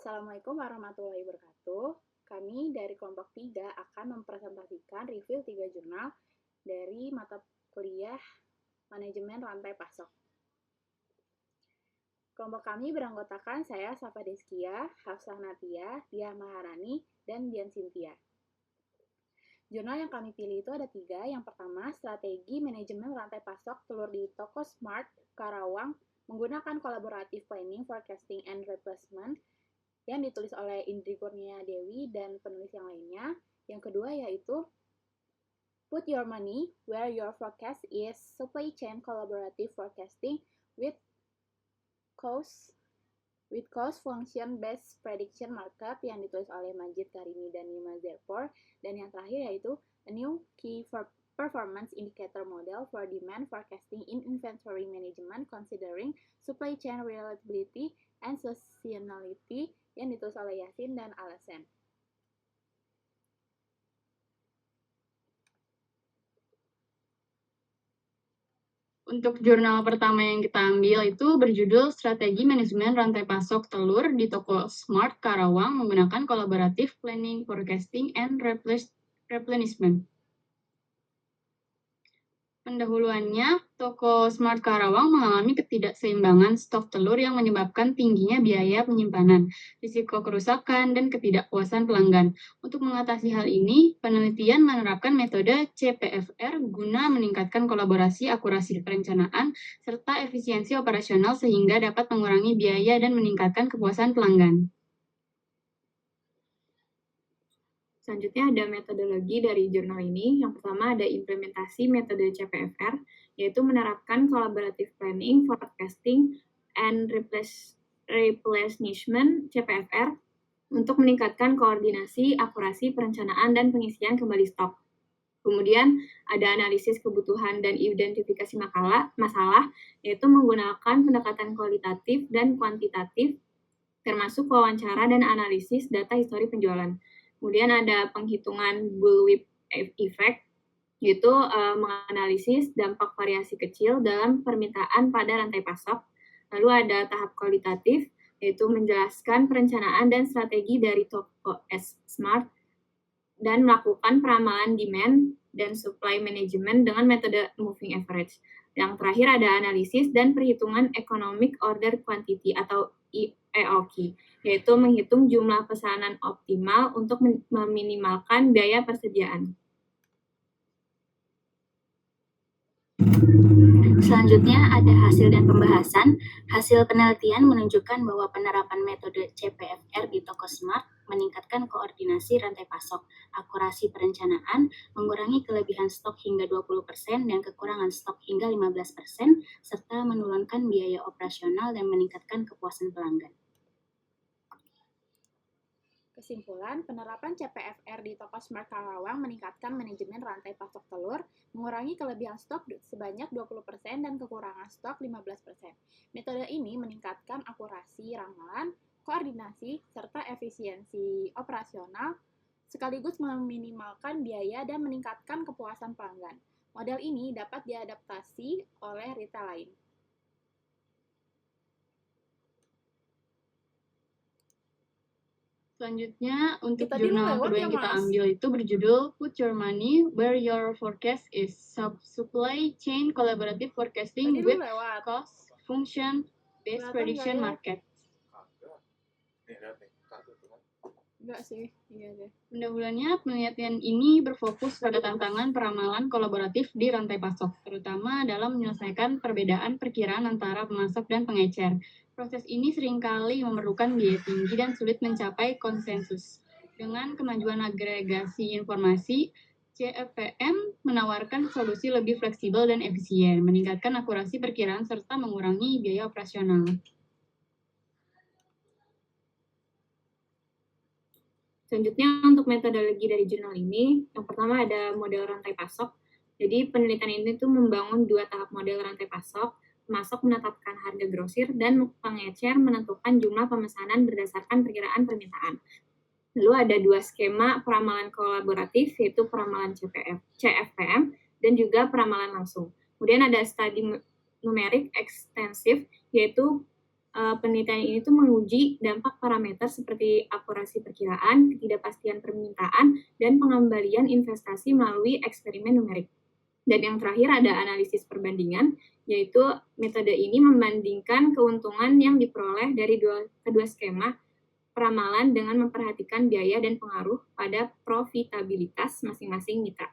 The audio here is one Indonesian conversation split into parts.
Assalamualaikum warahmatullahi wabarakatuh. Kami dari kelompok 3 akan mempresentasikan review 3 jurnal dari mata kuliah Manajemen Rantai Pasok. Kelompok kami beranggotakan saya, Safa Deskia, Hafsah Natia, Dia Maharani, dan Dian Cynthia. Jurnal yang kami pilih itu ada 3. Yang pertama, Strategi Manajemen Rantai Pasok Telur di Toko Smart Karawang menggunakan Collaborative Planning, Forecasting, and Replacement yang ditulis oleh Indri Kurnia Dewi dan penulis yang lainnya. Yang kedua yaitu Put Your Money Where Your Forecast Is, Supply Chain Collaborative Forecasting with Cost Function Based Prediction Markup yang ditulis oleh Majid Karimi dan Nima Zerpor. Dan yang terakhir yaitu A New Key Performance Indicator Model for Demand Forecasting in Inventory Management Considering Supply Chain Reliability and Seasonality yang ditulis oleh Yasin dan Alasan. Untuk jurnal pertama yang kita ambil itu berjudul Strategi Manajemen Rantai Pasok Telur di Toko Smart Karawang menggunakan Collaborative Planning, Forecasting, and Replenishment. Pendahuluannya, Toko Smart Karawang mengalami ketidakseimbangan stok telur yang menyebabkan tingginya biaya penyimpanan, risiko kerusakan, dan ketidakpuasan pelanggan. Untuk mengatasi hal ini, penelitian menerapkan metode CPFR guna meningkatkan kolaborasi, akurasi perencanaan, serta efisiensi operasional sehingga dapat mengurangi biaya dan meningkatkan kepuasan pelanggan. Selanjutnya ada metodologi dari jurnal ini. Yang pertama ada implementasi metode CPFR, yaitu menerapkan collaborative planning, forecasting, and replenishment CPFR untuk meningkatkan koordinasi, akurasi, perencanaan, dan pengisian kembali stok. Kemudian ada analisis kebutuhan dan identifikasi masalah, yaitu menggunakan pendekatan kualitatif dan kuantitatif, termasuk wawancara dan analisis data histori penjualan. Kemudian ada penghitungan bullwhip effect, yaitu menganalisis dampak variasi kecil dalam permintaan pada rantai pasok. Lalu ada tahap kualitatif, yaitu menjelaskan perencanaan dan strategi dari Toko Smart dan melakukan peramalan demand dan supply management dengan metode moving average. Yang terakhir ada analisis dan perhitungan economic order quantity atau EOQ, yaitu menghitung jumlah pesanan optimal untuk meminimalkan biaya persediaan. Selanjutnya ada hasil dan pembahasan. Hasil penelitian menunjukkan bahwa penerapan metode CPFR di Toko Smart meningkatkan koordinasi rantai pasok, akurasi perencanaan, mengurangi kelebihan stok hingga 20% dan kekurangan stok hingga 15%, serta menurunkan biaya operasional dan meningkatkan kepuasan pelanggan. Kesimpulan, penerapan CPFR di Toko Smart Karawang meningkatkan manajemen rantai pasok telur, mengurangi kelebihan stok sebanyak 20% dan kekurangan stok 15%. Metode ini meningkatkan akurasi ramalan, koordinasi, serta efisiensi operasional, sekaligus meminimalkan biaya dan meningkatkan kepuasan pelanggan. Model ini dapat diadaptasi oleh retail lain. Selanjutnya, untuk jurnal kedua yang kita ambil itu berjudul Put Your Money Where Your Forecast Is, Supply Chain Collaborative Forecasting with Cost Function Based Prediction Market. Enggak sih, iya deh. Pendahuluannya, penelitian ini berfokus pada tantangan peramalan kolaboratif di rantai pasok, terutama dalam menyelesaikan perbedaan perkiraan antara pemasok dan pengecer. Proses ini seringkali memerlukan biaya tinggi dan sulit mencapai konsensus. Dengan kemajuan agregasi informasi, CFPM menawarkan solusi lebih fleksibel dan efisien, meningkatkan akurasi perkiraan serta mengurangi biaya operasional. Selanjutnya, untuk metodologi dari jurnal ini, yang pertama ada model rantai pasok. Jadi, penelitian ini tuh membangun 2 tahap model rantai pasok. Pemasok menetapkan harga grosir dan pengecer menentukan jumlah pemesanan berdasarkan perkiraan permintaan. Lalu ada 2 skema peramalan kolaboratif, yaitu peramalan CFPM dan juga peramalan langsung. Kemudian ada studi numerik ekstensif, yaitu penelitian ini tuh menguji dampak parameter seperti akurasi perkiraan, ketidakpastian permintaan, dan pengembalian investasi melalui eksperimen numerik. Dan yang terakhir ada analisis perbandingan, yaitu metode ini membandingkan keuntungan yang diperoleh dari kedua skema peramalan dengan memperhatikan biaya dan pengaruh pada profitabilitas masing-masing mitra.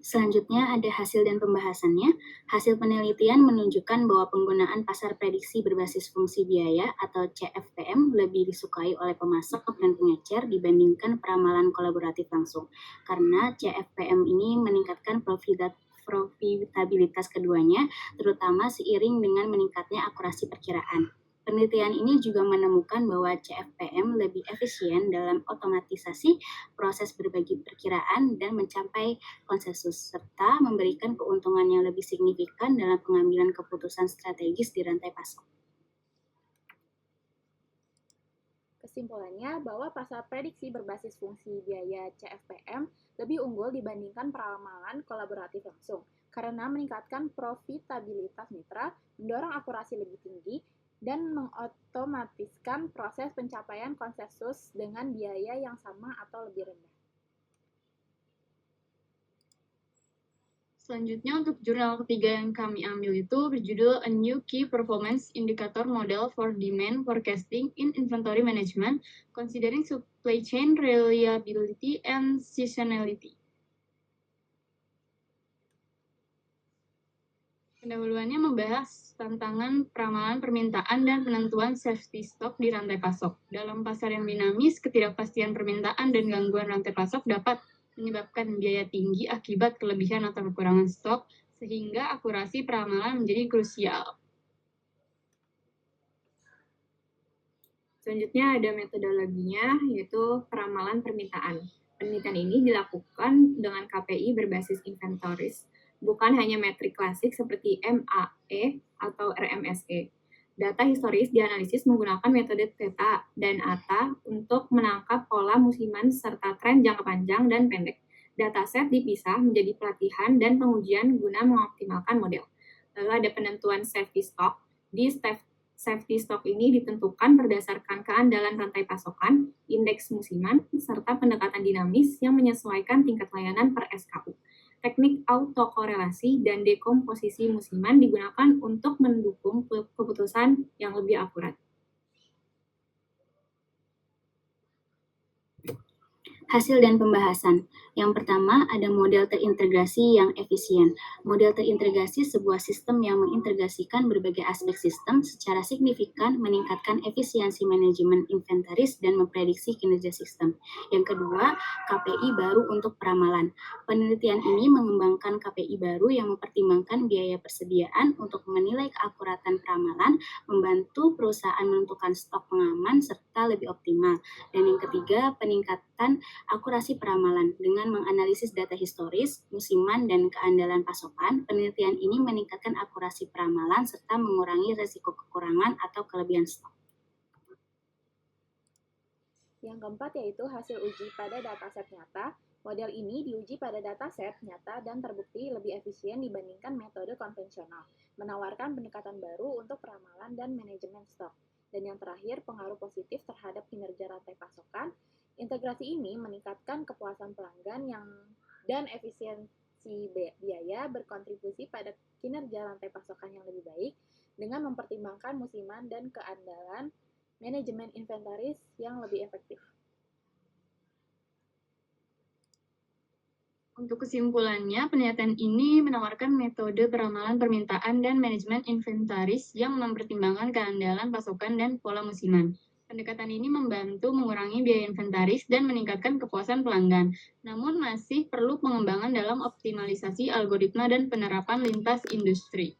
Selanjutnya ada hasil dan pembahasannya. Hasil penelitian menunjukkan bahwa penggunaan pasar prediksi berbasis fungsi biaya atau CFPM lebih disukai oleh pemasok dan pengecer dibandingkan peramalan kolaboratif langsung. Karena CFPM ini meningkatkan profitabilitas keduanya, terutama seiring dengan meningkatnya akurasi perkiraan. Penelitian ini juga menemukan bahwa CFPM lebih efisien dalam otomatisasi proses berbagi perkiraan dan mencapai konsensus, serta memberikan keuntungan yang lebih signifikan dalam pengambilan keputusan strategis di rantai pasok. Kesimpulannya bahwa pasar prediksi berbasis fungsi biaya CFPM lebih unggul dibandingkan peramalan kolaboratif langsung, karena meningkatkan profitabilitas mitra, mendorong akurasi lebih tinggi, dan mengotomatiskan proses pencapaian konsensus dengan biaya yang sama atau lebih rendah. Selanjutnya untuk jurnal ketiga yang kami ambil itu berjudul A New Key Performance Indicator Model for Demand Forecasting in Inventory Management Considering Supply Chain Reliability and Seasonality. Pendahuluannya membahas tantangan peramalan permintaan dan penentuan safety stock di rantai pasok. Dalam pasar yang dinamis, ketidakpastian permintaan dan gangguan rantai pasok dapat menyebabkan biaya tinggi akibat kelebihan atau kekurangan stok, sehingga akurasi peramalan menjadi krusial. Selanjutnya ada metodologinya, yaitu peramalan permintaan. Penelitian ini dilakukan dengan KPI berbasis inventories, bukan hanya metrik klasik seperti MAE atau RMSE. Data historis dianalisis menggunakan metode Theta dan ATA untuk menangkap pola musiman serta tren jangka panjang dan pendek. Dataset dipisah menjadi pelatihan dan pengujian guna mengoptimalkan model. Lalu ada penentuan safety stock. Di safety stock ini ditentukan berdasarkan keandalan rantai pasokan, indeks musiman, serta pendekatan dinamis yang menyesuaikan tingkat layanan per SKU. Teknik autokorelasi dan dekomposisi musiman digunakan untuk mendukung keputusan yang lebih akurat. Hasil dan pembahasan. Yang pertama, ada model terintegrasi yang efisien. Model terintegrasi sebuah sistem yang mengintegrasikan berbagai aspek sistem secara signifikan meningkatkan efisiensi manajemen inventaris dan memprediksi kinerja sistem. Yang kedua, KPI baru untuk peramalan. Penelitian ini mengembangkan KPI baru yang mempertimbangkan biaya persediaan untuk menilai keakuratan peramalan, membantu perusahaan menentukan stok pengaman serta lebih optimal. Dan yang ketiga, peningkatan akurasi peramalan. Dengan menganalisis data historis, musiman, dan keandalan pasokan, penelitian ini meningkatkan akurasi peramalan serta mengurangi risiko kekurangan atau kelebihan stok. Yang keempat yaitu hasil uji pada dataset nyata. Model ini diuji pada dataset nyata dan terbukti lebih efisien dibandingkan metode konvensional, menawarkan pendekatan baru untuk peramalan dan manajemen stok. Dan yang terakhir, pengaruh positif terhadap kinerja rantai pasokan. Integrasi ini meningkatkan kepuasan pelanggan dan efisiensi biaya, berkontribusi pada kinerja rantai pasokan yang lebih baik dengan mempertimbangkan musiman dan keandalan manajemen inventaris yang lebih efektif. Untuk kesimpulannya, penelitian ini menawarkan metode peramalan permintaan dan manajemen inventaris yang mempertimbangkan keandalan pasokan dan pola musiman. Pendekatan ini membantu mengurangi biaya inventaris dan meningkatkan kepuasan pelanggan, namun masih perlu pengembangan dalam optimalisasi algoritma dan penerapan lintas industri.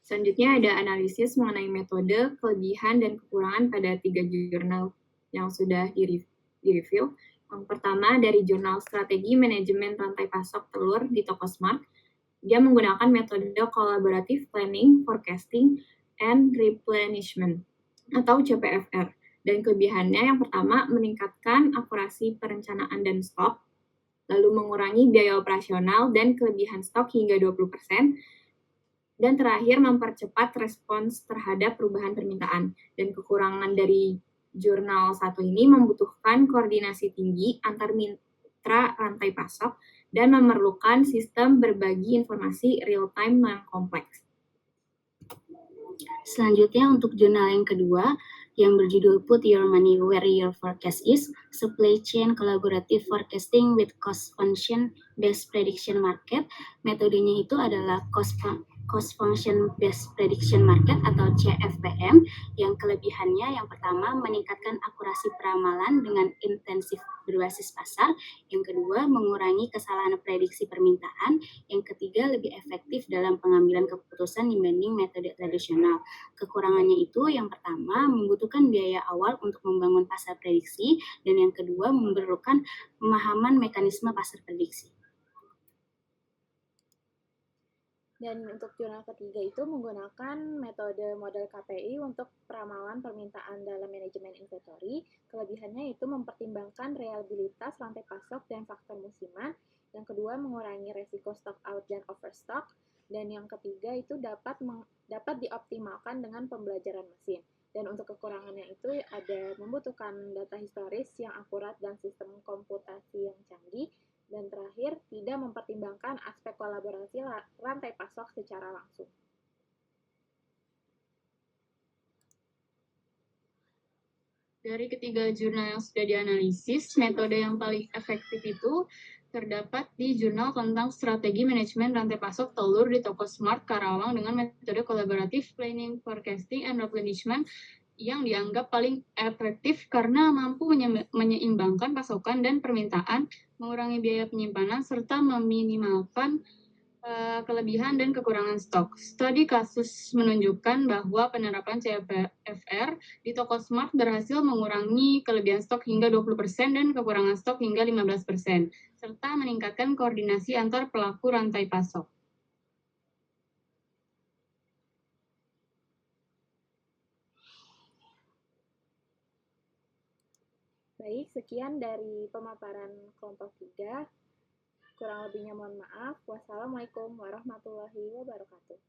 Selanjutnya ada analisis mengenai metode, kelebihan, dan kekurangan pada 3 jurnal yang sudah direview. Yang pertama dari jurnal Strategi Manajemen Rantai Pasok Telur di Tokosmart. Dia menggunakan metode Collaborative Planning, Forecasting, and Replenishment atau CPFR. Dan kelebihannya yang pertama meningkatkan akurasi perencanaan dan stok. lalu mengurangi biaya operasional dan kelebihan stok hingga 20%, dan terakhir mempercepat respons terhadap perubahan permintaan. Dan kekurangan dari jurnal satu ini membutuhkan koordinasi tinggi antar mitra rantai pasok dan memerlukan sistem berbagi informasi real-time yang kompleks. Selanjutnya untuk jurnal yang kedua yang berjudul Put Your Money Where Your Forecast Is, Supply Chain Collaborative Forecasting with Cost Function Based Prediction Market. Metodenya itu adalah Cost Function Based Prediction Market atau CFPM, yang kelebihannya yang pertama meningkatkan akurasi peramalan dengan intensif berbasis pasar, yang kedua mengurangi kesalahan prediksi permintaan, yang ketiga lebih efektif dalam pengambilan keputusan dibanding metode tradisional. Kekurangannya itu yang pertama membutuhkan biaya awal untuk membangun pasar prediksi, dan yang kedua memerlukan pemahaman mekanisme pasar prediksi. Dan untuk jurnal ketiga itu menggunakan metode model KPI untuk peramalan permintaan dalam manajemen inventory. Kelebihannya itu mempertimbangkan reliabilitas rantai pasok dan faktor musiman. Yang kedua mengurangi resiko stock out dan overstock. Dan yang ketiga itu dapat dioptimalkan dengan pembelajaran mesin. Dan untuk kekurangannya itu ada membutuhkan data historis yang akurat dan sistem komputasi yang canggih. Dan terakhir, tidak mempertimbangkan aspek kolaborasi rantai pasok secara langsung. Dari ketiga jurnal yang sudah dianalisis, metode yang paling efektif itu terdapat di jurnal tentang strategi manajemen rantai pasok telur di toko Smart Karawang dengan metode kolaboratif planning, forecasting, and replenishment yang dianggap paling efektif karena mampu menyeimbangkan pasokan dan permintaan, mengurangi biaya penyimpanan, serta meminimalkan kelebihan dan kekurangan stok. Studi kasus menunjukkan bahwa penerapan CFR di toko Smart berhasil mengurangi kelebihan stok hingga 20% dan kekurangan stok hingga 15%, serta meningkatkan koordinasi antar pelaku rantai pasok. Baik, sekian dari pemaparan kelompok 3. Kurang lebihnya mohon maaf. Wassalamualaikum warahmatullahi wabarakatuh.